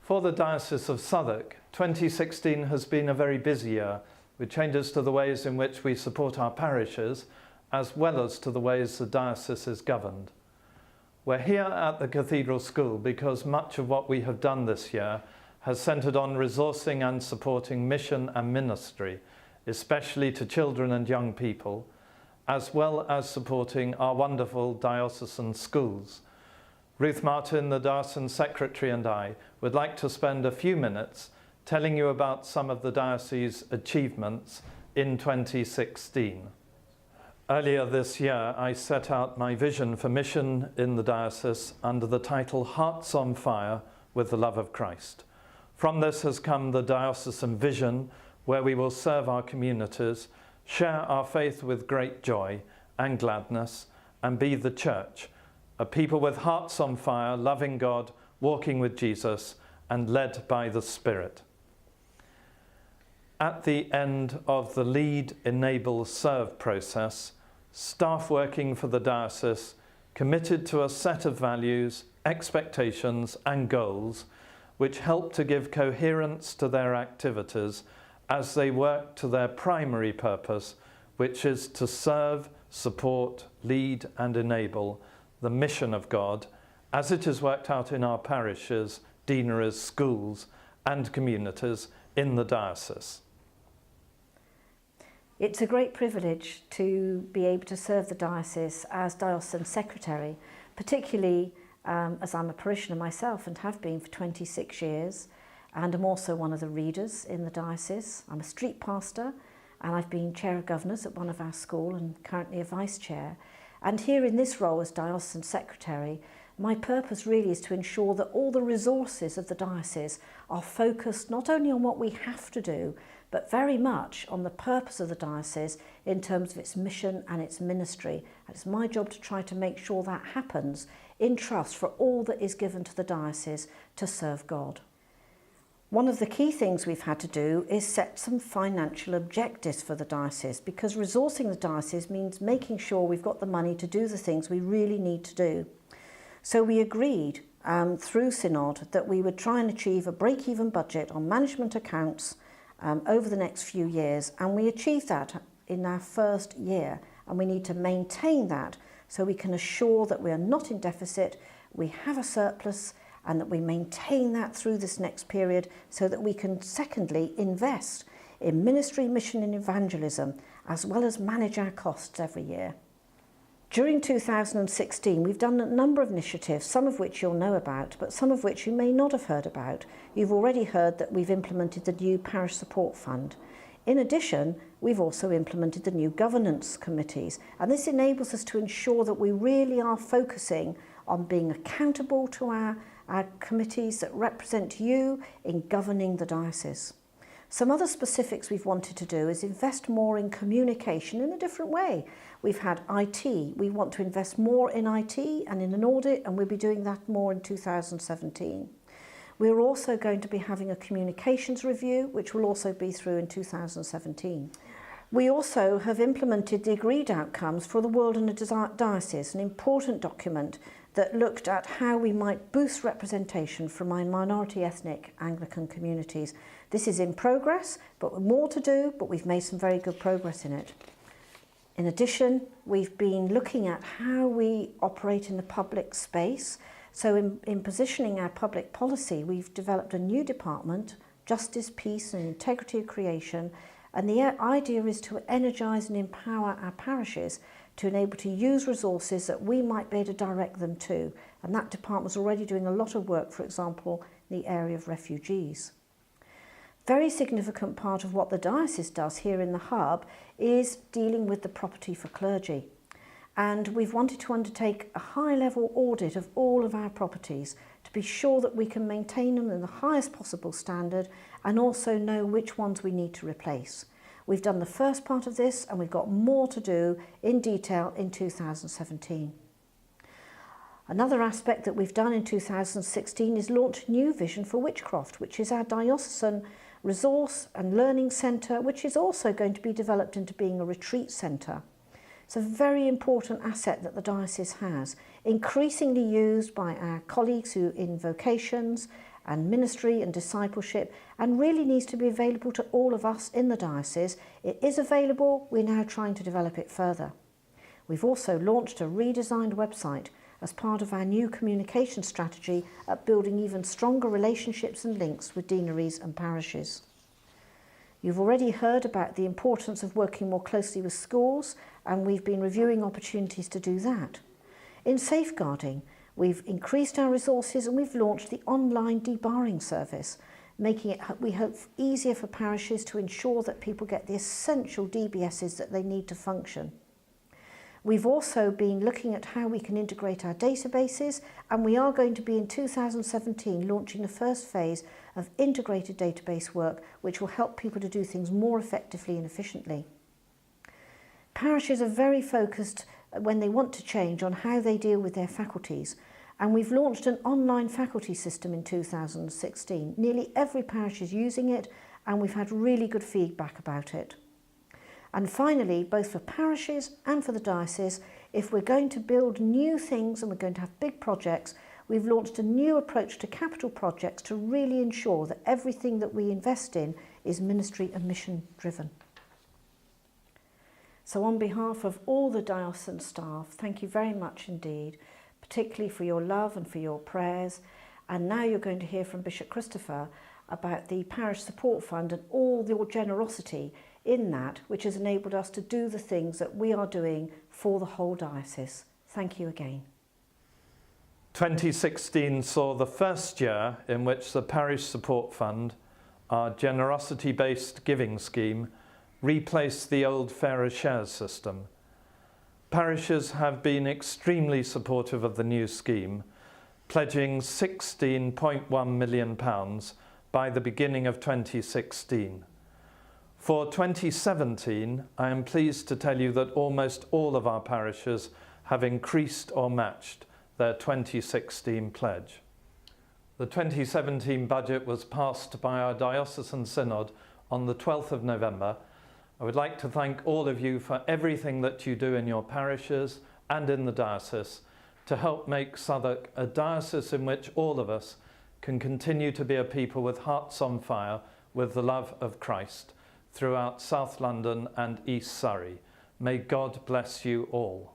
For the Diocese of Southwark, 2016 has been a very busy year, with changes to the ways in which we support our parishes, as well as to the ways the diocese is governed. We're here at the Cathedral School because much of what we have done this year has centred on resourcing and supporting mission and ministry, especially to children and young people, as well as supporting our wonderful diocesan schools. Ruth Martin, the Diocesan Secretary, and I would like to spend a few minutes telling you about some of the diocese's achievements in 2016. Earlier this year, I set out my vision for mission in the diocese under the title Hearts on Fire with the Love of Christ. From this has come the diocesan vision, where we will serve our communities, share our faith with great joy and gladness, and be the church, a people with hearts on fire, loving God, walking with Jesus, and led by the Spirit. At the end of the Lead, Enable, Serve process, staff working for the diocese committed to a set of values, expectations, and goals which help to give coherence to their activities as they work to their primary purpose, which is to serve, support, lead, and enable the mission of God as it is worked out in our parishes, deaneries, schools, and communities in the diocese. It's a great privilege to be able to serve the diocese as Diocesan Secretary, particularly as I'm a parishioner myself and have been for 26 years, and I'm also one of the readers in the diocese. I'm a street pastor, and I've been Chair of Governors at one of our schools and currently a Vice Chair. And here in this role as Diocesan Secretary, my purpose really is to ensure that all the resources of the diocese are focused not only on what we have to do, but very much on the purpose of the diocese in terms of its mission and its ministry. And it's my job to try to make sure that happens in trust for all that is given to the diocese to serve God. One of the key things we've had to do is set some financial objectives for the diocese, because resourcing the diocese means making sure we've got the money to do the things we really need to do. So we agreed through Synod that we would try and achieve a break-even budget on management accounts over the next few years, and we achieved that in our first year, and we need to maintain that so we can assure that we are not in deficit, we have a surplus, and that we maintain that through this next period so that we can secondly invest in ministry, mission and evangelism, as well as manage our costs every year. During 2016, we've done a number of initiatives, some of which you'll know about, but some of which you may not have heard about. You've already heard that we've implemented the new Parish Support Fund. In addition, we've also implemented the new governance committees, and this enables us to ensure that we really are focusing on being accountable to our committees that represent you in governing the diocese. Some other specifics we've wanted to do is invest more in communication in a different way. We've had IT. We want to invest more in IT and in an audit, and we'll be doing that more in 2017. We're also going to be having a communications review, which will also be through in 2017. We also have implemented the agreed outcomes for the World in a Diocese, an important document that looked at how we might boost representation from our minority ethnic Anglican communities. This is in progress, but more to do, but we've made some very good progress in it. In addition, we've been looking at how we operate in the public space. So in positioning our public policy, we've developed a new department, Justice, Peace and Integrity of Creation, and the idea is to energise and empower our parishes to enable to use resources that we might be able to direct them to. And that department's already doing a lot of work, for example, in the area of refugees. Very significant part of what the diocese does here in the hub is dealing with the property for clergy. And we've wanted to undertake a high-level audit of all of our properties to be sure that we can maintain them in the highest possible standard and also know which ones we need to replace. We've done the first part of this, and we've got more to do in detail in 2017. Another aspect that we've done in 2016 is launch a new vision for Witchcroft, which is our diocesan resource and learning centre, which is also going to be developed into being a retreat centre. It's a very important asset that the diocese has, increasingly used by our colleagues who in vocations and ministry and discipleship, and really needs to be available to all of us in the diocese. It is available, we're now trying to develop it further. We've also launched a redesigned website as part of our new communication strategy at building even stronger relationships and links with deaneries and parishes. You've already heard about the importance of working more closely with schools, and we've been reviewing opportunities to do that. In safeguarding, we've increased our resources and we've launched the online debarring service, making it, we hope, easier for parishes to ensure that people get the essential DBSs that they need to function. We've also been looking at how we can integrate our databases, and we are going to be in 2017 launching the first phase of integrated database work, which will help people to do things more effectively and efficiently. Parishes are very focused when they want to change on how they deal with their faculties, and we've launched an online faculty system in 2016. Nearly every parish is using it, and we've had really good feedback about it. And finally, both for parishes and for the diocese, if we're going to build new things and we're going to have big projects, we've launched a new approach to capital projects to really ensure that everything that we invest in is ministry and mission driven. So on behalf of all the diocesan staff, thank you very much indeed, particularly for your love and for your prayers. And now you're going to hear from Bishop Christopher about the Parish Support Fund and all your generosity in that, which has enabled us to do the things that we are doing for the whole diocese. Thank you again. 2016 saw the first year in which the Parish Support Fund, our generosity-based giving scheme, replaced the old fairer shares system. Parishes have been extremely supportive of the new scheme, pledging £16.1 million by the beginning of 2016. For 2017, I am pleased to tell you that almost all of our parishes have increased or matched their 2016 pledge. The 2017 budget was passed by our Diocesan Synod on the 12th of November. I would like to thank all of you for everything that you do in your parishes and in the diocese to help make Southwark a diocese in which all of us can continue to be a people with hearts on fire with the love of Christ throughout South London and East Surrey. May God bless you all.